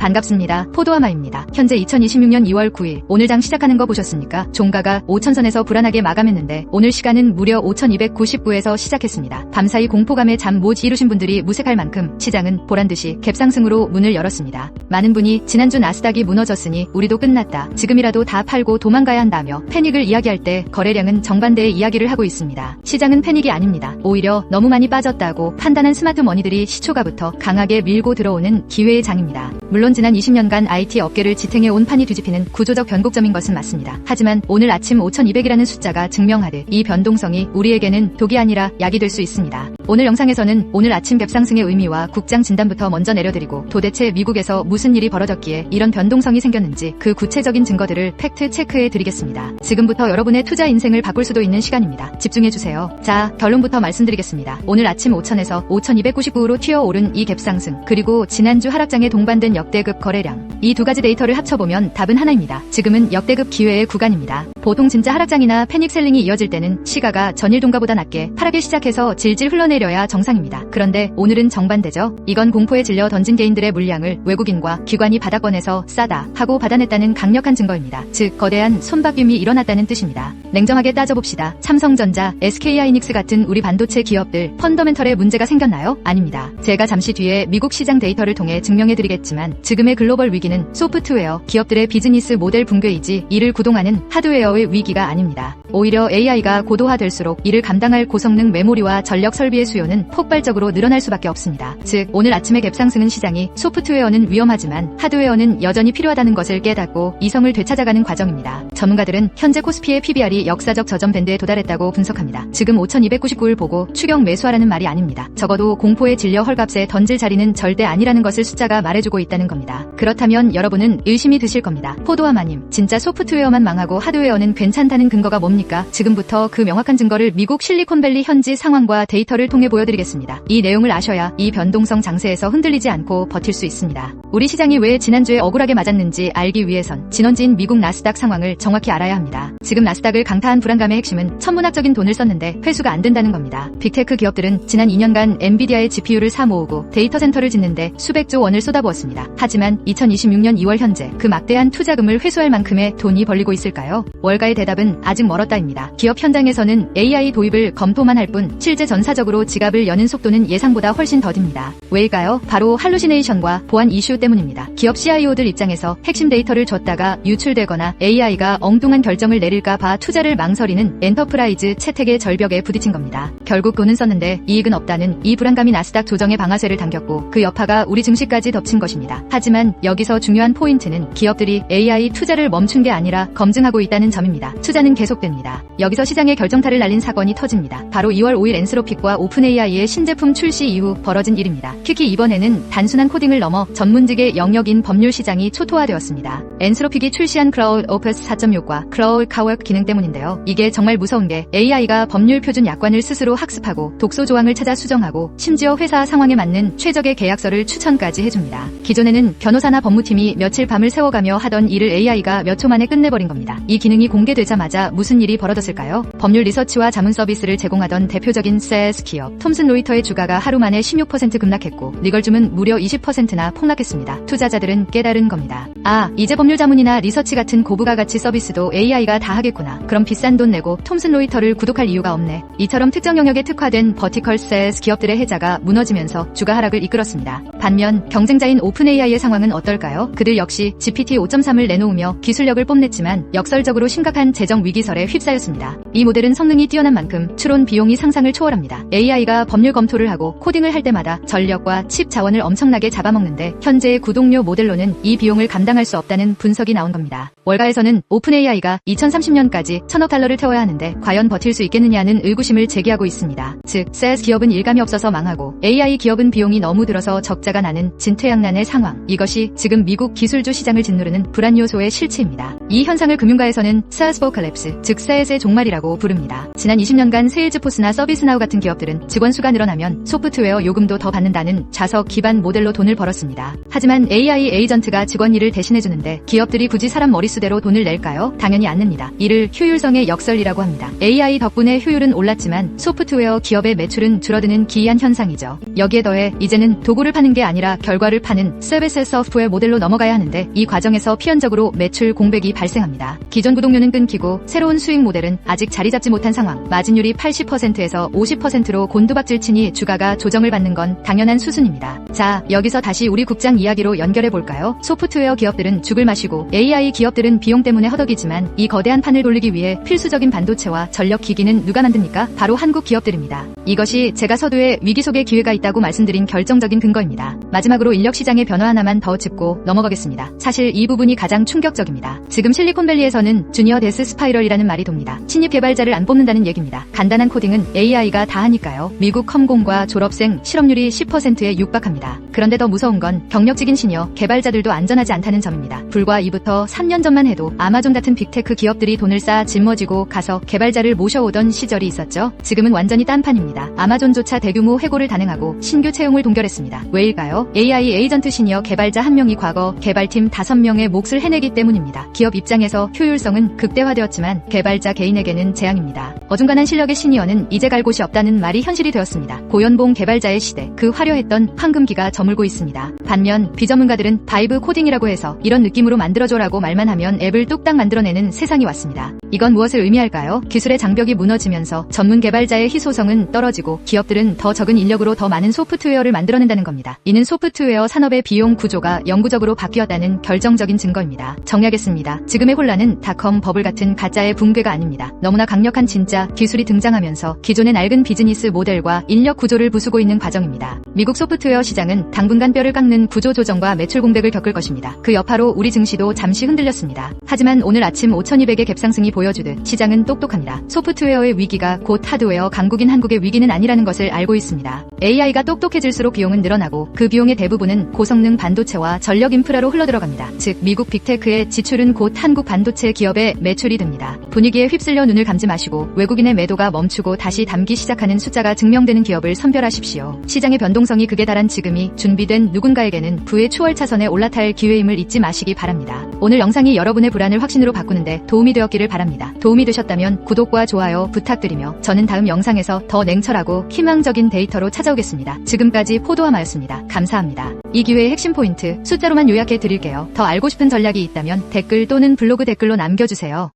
반갑습니다. 포도아마입니다. 현재 2026년 2월 9일 오늘 장 시작하는 거 보셨습니까? 종가가 5,000선에서 불안하게 마감했는데 오늘 시간은 무려 5,299에서 시작했습니다. 밤사이 공포감에 잠 못 이루신 분들이 무색할 만큼 시장은 보란듯이 갭상승으로 문을 열었습니다. 많은 분이 지난주 나스닥이 무너졌으니 우리도 끝났다. 지금이라도 다 팔고 도망가야 한다며 패닉을 이야기할 때 거래량은 정반대의 이야기를 하고 있습니다. 시장은 패닉이 아닙니다. 오히려 너무 많이 빠졌다고 판단한 스마트머니들이 시초가부터 강하게 밀고 들어오는 기회의 장입니다. 물론 지난 20년간 IT 업계를 지탱해온 판이 뒤집히는 구조적 변곡점인 것은 맞습니다. 하지만 오늘 아침 5,200이라는 숫자가 증명하듯 이 변동성이 우리에게는 독이 아니라 약이 될 수 있습니다. 오늘 영상에서는 오늘 아침 갭상승의 의미와 국장 진단부터 먼저 내려드리고 도대체 미국에서 무슨 일이 벌어졌기에 이런 변동성이 생겼는지 그 구체적인 증거들을 팩트 체크해 드리겠습니다. 지금부터 여러분의 투자 인생을 바꿀 수도 있는 시간입니다. 집중해주세요. 자, 결론부터 말씀드리겠습니다. 오늘 아침 5,000에서 5,299로 튀어오른 이 갭상승, 그리고 지난주 하락장에 동반된 역대급 거래량, 이 두 가지 데이터를 합쳐보면 답은 하나입니다. 지금은 역대급 기회의 구간입니다. 보통 진짜 하락장이나 패닉셀링이 이어질 때는 시가가 전일 동가보다 낮게 하락에 시작해서 질질 흘러내려야 정상입니다. 그런데 오늘은 정반대죠. 이건 공포에 질려 던진 개인들의 물량을 외국인과 기관이 바닥권에서 싸다 하고 받아냈다는 강력한 증거입니다. 즉 거대한 손바뀜이 일어났다는 뜻입니다. 냉정하게 따져봅시다. 삼성전자, SK하이닉스 같은 우리 반도체 기업들 펀더멘털에 문제가 생겼나요? 아닙니다. 제가 잠시 뒤에 미국 시장 데이터를 통해 증명해드리겠지만 지금의 글로벌 위기는 소프트웨어 기업들의 비즈니스 모델 붕괴이지 이를 구동하는 하드웨어의 위기가 아닙니다. 오히려 AI가 고도화될수록 이를 감당할 고성능 메모리와 전력 설비의 수요는 폭발적으로 늘어날 수밖에 없습니다. 즉 오늘 아침의 갭상승은 시장이 소프트웨어는 위험하지만 하드웨어는 여전히 필요하다는 것을 깨닫고 이성을 되찾아가는 과정입니다. 전문가들은 현재 코스피의 PBR이 역사적 저점 밴드에 도달했다고 분석합니다. 지금 5,299을 보고 추격 매수하라는 말이 아닙니다. 적어도 공포에 질려 헐값에 던질 자리는 절대 아니라는 것을 숫자가 말해주고 있다는 겁니다. 그렇다면 여러분은 의심이 드실 겁니다. 포도아마님, 진짜 소프트웨어만 망하고 하드웨어는 괜찮다는 근거가 뭡니까? 지금부터 그 명확한 증거를 미국 실리콘밸리 현지 상황과 데이터를 통해 보여드리겠습니다. 이 내용을 아셔야 이 변동성 장세에서 흔들리지 않고 버틸 수 있습니다. 우리 시장이 왜 지난주에 억울하게 맞았는지 알기 위해선 진원지인 미국 나스닥 상황을 정확히 알아야 합니다. 지금 나스닥을 강타한 불안감의 핵심은 천문학적인 돈을 썼는데 회수가 안 된다는 겁니다. 빅테크 기업들은 지난 2년간 엔비디아의 GPU를 사 모으고 데이터 센터를 짓는데 수백조 원을 쏟아부었습니다. 하지만 2026년 2월 현재 그 막대한 투자금을 회수할 만큼의 돈이 벌리고 있을까요? 월가의 대답은 아직 멀었다입니다. 기업 현장에서는 AI 도입을 검토만 할 뿐 실제 전사적으로 지갑을 여는 속도는 예상보다 훨씬 더딥니다. 왜일까요? 바로 할루시네이션과 보안 이슈 때문입니다. 기업 CIO들 입장에서 핵심 데이터를 줬다가 유출되거나 AI가 엉뚱한 결정을 내릴까 봐 투자를 망설이는 엔터프라이즈 채택의 절벽에 부딪힌 겁니다. 결국 돈은 썼는데 이익은 없다는 이 불안감이 나스닥 조정의 방아쇠를 당겼고 그 여파가 우리 증시까지 덮친 것입니다. 하지만 여기서 중요한 포인트는 기업들이 AI 투자를 멈춘 게 아니라 검증하고 있다는 점입니다. 투자는 계속됩니다. 여기서 시장에 결정타를 날린 사건이 터집니다. 바로 2월 5일 엔스로픽과 오픈AI의 신제품 출시 이후 벌어진 일입니다. 특히 이번에는 단순한 코딩을 넘어 전문직의 영역인 법률 시장이 초토화되었습니다. 엔스로픽이 출시한 크라울 오퍼스 4.6과 크라울 카워크 기능 때문인데요. 이게 정말 무서운 게 AI가 법률 표준 약관을 스스로 학습하고 독소 조항을 찾아 수정하고 심지어 회사 상황에 맞는 최적의 계약서를 추천까지 해줍니다. 기존에는 변호사나 법무팀이 며칠 밤을 세워가며 하던 일을 AI가 몇 초 만에 끝내버린 겁니다. 이 기능이 공개되자마자 무슨 일이 벌어졌을까요? 법률 리서치와 자문 서비스를 제공하던 대표적인 SaaS 기업 톰슨 로이터의 주가가 하루 만에 16% 급락했고 리걸줌은 무려 20%나 폭락했습니다. 투자자들은 깨달은 겁니다. 아, 이제 법률 자문이나 리서치 같은 고부가 가치 서비스도 AI가 다 하겠구나. 그럼 비싼 돈 내고 톰슨 로이터를 구독할 이유가 없네. 이처럼 특정 영역에 특화된 버티컬 SaaS 기업들의 해자가 무너지면서 주가 하락을 이끌었습니다. 반면 경쟁자인 오픈AI의 상황은 어떨까요? 그들 역시 GPT 5.3을 내놓으며 기술력을 뽐냈지만 역설적으로 심각한 재정 위기설에 휩싸였습니다. 이 모델은 성능이 뛰어난 만큼 추론 비용이 상상을 초월합니다. AI가 법률 검토를 하고 코딩을 할 때마다 전력과 칩 자원을 엄청나게 잡아먹는데 현재의 구독료 모델로는 이 비용을 감당할 수 없다는 분석이 나온 겁니다. 월가에서는 오픈AI가 2030년까지 1,000억 달러를 태워야 하는데 과연 버틸 수 있겠느냐는 의구심을 제기하고 있습니다. 즉, SaaS 기업은 일감이 없어서 망하고 AI 기업은 비용이 너무 들어서 적자가 나는 진퇴양난의 상황. 이것이 지금 미국 기술주 시장을 짓누르는 불안 요소의 실체입니다. 이 현상을 금융가에서는 SaaSpocalypse, 즉 SaaS의 종말이라고 부릅니다. 지난 20년간 세일즈포스나 서비스나우 같은 기업들은 직원 수가 늘어나면 소프트웨어 요금도 더 받는다는 좌석 기반 모델로 돈을 벌었습니다. 하지만 AI 에이전트가 직원 일을 대신해주는데 기업들이 굳이 사람 머릿속 지수대로 돈을 낼까요? 당연히 안 냅니다. 이를 효율성의 역설이라고 합니다. AI 덕분에 효율은 올랐지만 소프트웨어 기업의 매출은 줄어드는 기이한 현상이죠. 여기에 더해 이제는 도구를 파는 게 아니라 결과를 파는 서비스 소프트웨어 모델로 넘어가야 하는데 이 과정에서 필연적으로 매출 공백이 발생합니다. 기존 구독료는 끊기고 새로운 수익 모델은 아직 자리 잡지 못한 상황. 마진율이 80%에서 50%로 곤두박질 치니 주가가 조정을 받는 건 당연한 수순입니다. 자, 여기서 다시 우리 국장 이야기로 연결해 볼까요? 소프트웨어 기업들은 죽을 마시고 AI 기업들은 비용 때문에 허덕이지만 이 거대한 판을 돌리기 위해 필수적인 반도체와 전력 기기는 누가 만듭니까? 바로 한국 기업들입니다. 이것이 제가 서두에 위기 속에 기회가 있다고 말씀드린 결정적인 근거입니다. 마지막으로 인력 시장의 변화 하나만 더 짚고 넘어가겠습니다. 사실 이 부분이 가장 충격적입니다. 지금 실리콘밸리에서는 주니어 데스 스파이럴이라는 말이 돕니다. 신입 개발자를 안 뽑는다는 얘기입니다. 간단한 코딩은 AI가 다 하니까요. 미국 컴공과 졸업생 실업률이 10%에 육박합니다. 그런데 더 무서운 건 경력직인 시니어 개발자들도 안전하지 않다는 점입니다. 불과 2부터 3년 전만 해도 아마존 같은 빅테크 기업들이 돈을 쌓아 짊어지고 가서 개발자를 모셔오던 시절이 있었죠. 지금은 완전히 딴판입니다. 아마존조차 대규모 해고를 단행하고 신규 채용을 동결했습니다. 왜일까요? AI 에이전트 시니어 개발자 1명이 과거 개발팀 5명의 몫을 해내기 때문입니다. 기업 입장에서 효율성은 극대화되었지만 개발자 개인에게는 재앙입니다. 어중간한 실력의 시니어는 이제 갈 곳이 없다는 말이 현실이 되었습니다. 고연봉 개발자의 시대, 그 화려했던 황금기가 저물고 있습니다. 반면 비전문가들은 바이브 코딩이라고 해서 이런 느낌으로 만들어줘라고 말만 하면 앱을 뚝딱 만들어내는 세상이 왔습니다. 이건 무엇을 의미할까요? 기술의 장벽이 무너지면서 전문 개발자의 희소성은 떨어지고 기업들은 더 적은 인력으로 더 많은 소프트웨어를 만들어낸다는 겁니다. 이는 소프트웨어 산업의 비용 구조가 영구적으로 바뀌었다는 결정적인 증거입니다. 정리하겠습니다. 지금의 혼란은 닷컴 버블 같은 가짜의 붕괴가 아닙니다. 너무나 강력한 진짜 기술이 등장하면서 기존의 낡은 비즈니스 모델과 인력 구조를 부수고 있는 과정입니다. 미국 소프트웨어 시장은 당분간 뼈를 깎는 구조 조정과 매출 공백을 겪을 것입니다. 그 여파로 우리 증시도 잠시 흔들렸습니다. 하지만 오늘 아침 5200의 갭상승이 보여주듯 시장은 똑똑합니다. 소프트웨어의 위기가 곧 하드웨어 강국인 한국의 위기는 아니라는 것을 알고 있습니다. AI가 똑똑해질수록 비용은 늘어나고 그 비용의 대부분은 고성능 반도체와 전력 인프라로 흘러들어갑니다. 즉 미국 빅테크의 지출은 곧 한국 반도체 기업의 매출이 됩니다. 분위기에 휩쓸려 눈을 감지 마시고 외국인의 매도가 멈추고 다시 담기 시작하는 숫자가 증명되는 기업을 선별하십시오. 시장의 변동성이 극에 달한 지금이 준비된 누군가에게는 부의 추월 차선에 올라탈 기회임을 잊지 마시기 바랍니다. 오늘 영상이 여러분의 불안을 확신으로 바꾸는데 도움이 되었기를 바랍니다. 도움이 되셨다면 구독과 좋아요 부탁드리며 저는 다음 영상에서 더 냉철하고 희망적인 데이터로 찾아오겠습니다. 지금까지 포도함아였습니다. 감사합니다. 이 기회의 핵심 포인트 숫자로만 요약해 드릴게요. 더 알고 싶은 전략이 있다면 댓글 또는 블로그 댓글로 남겨주세요.